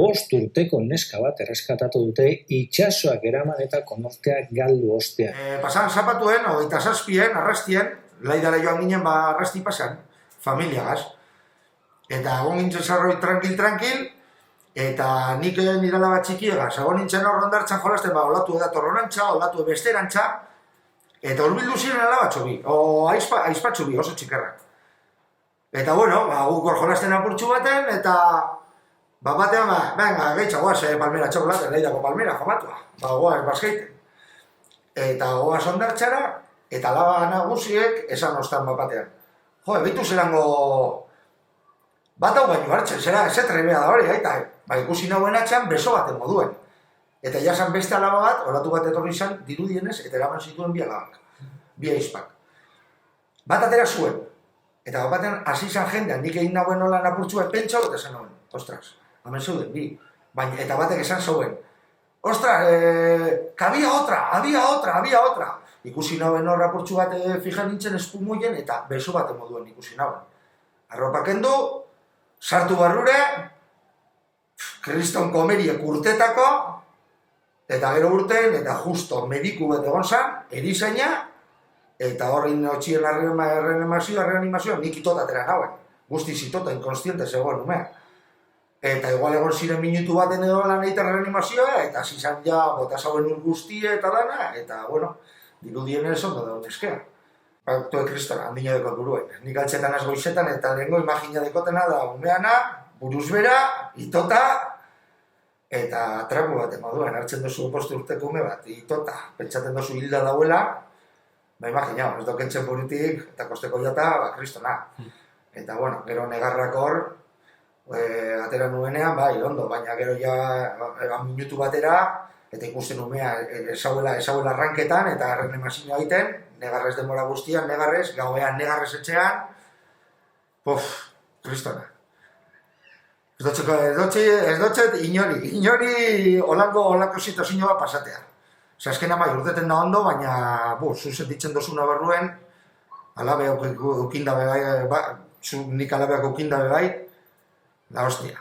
5 urteko neska bat erreskatatu dute itsasoak eraman eta konorteak galdu ostean. Pasan zapatuen, 27 arrastien, laidara joan ginen arrasti pasan, familiagaz. Eta egon gintzen zarroi tranquil, eta nik nire alaba txikiegaz, egon nintzen hor ondartzan jolasten, olatu edatorronantza, olatu besterantza, eta urbildu ziren alabatxo bi, aizpatxo bi, oso txikerrak. Eta bueno, guk hor jolasten apurtxu baten, eta batean, venga, gehitza goaz, palmera txokolaten, leidako palmera, jamatua, goaz, bazkeiten. Eta goaz ondartxara, eta alaba nagusiek esan ostan batean. Jo, ebitu zelango bat hau baino hartzen, zera, ez trebea da hori, eta ikusi nagoen atxan beso baten moduen. Eta jasan beste alaba bat, olatu bat etorri izan, dirudienez, eta eraman zituen bi alabak, bi aizpak. Bat atera zuen, eta batean hasi izan jendean, nik egin nagoen holan apurtxuen pentsa, eta esan nagoen, ostras, hamen zeuden, bi, eta batek esan zauen, ostras, había otra. Ikusi nagoen hor apurtxu bat fijan nintzen espumuien, eta beso baten moduen ikusi nagoen. Arropak kendu, sartu barrure, kriston komeriek urtetako, eta gero urten, eta justo mediku bat egon zan, erizaina, eta horrein otxien reanimazioa, nik itota atera nauen. Guztiz itota, inkonstiente zegoen umea. Eta igual egon ziren minutu baten edo lan egiten reanimazioa, eta zizan ja bota zauen ur guztie eta dana, eta bueno, dirudienez ondo daun eskea. Toe kristona, handina dekot buruen. Nik altzetan az goizetan eta lehenko imagina dekotena da umeana, buruzbera, itota, eta trapu bat emaduen, hartzen dozu 5 urteko ume bat, itota, pentsaten dozu hilda dauela, imagina, ez dokentzen burutik, eta kosteko jata, kristona. Eta bueno, gero negarrak hor, atera nuenean, bai, ondo, baina gero ja minutu batera, eta ikusten umea ezauela arranketan, eta reanimazioa egiten, negarrez denbora guztian, negarrez, gauean negarrez etxean, kristona. Ez dotxet inori olango situazio bat pasatea. Azkena bai, urteten da ondo, baina zuzet ditzen dozuna barruen, alabeak ukindabe bai, nik alabeak ukindabe bai, la hostia.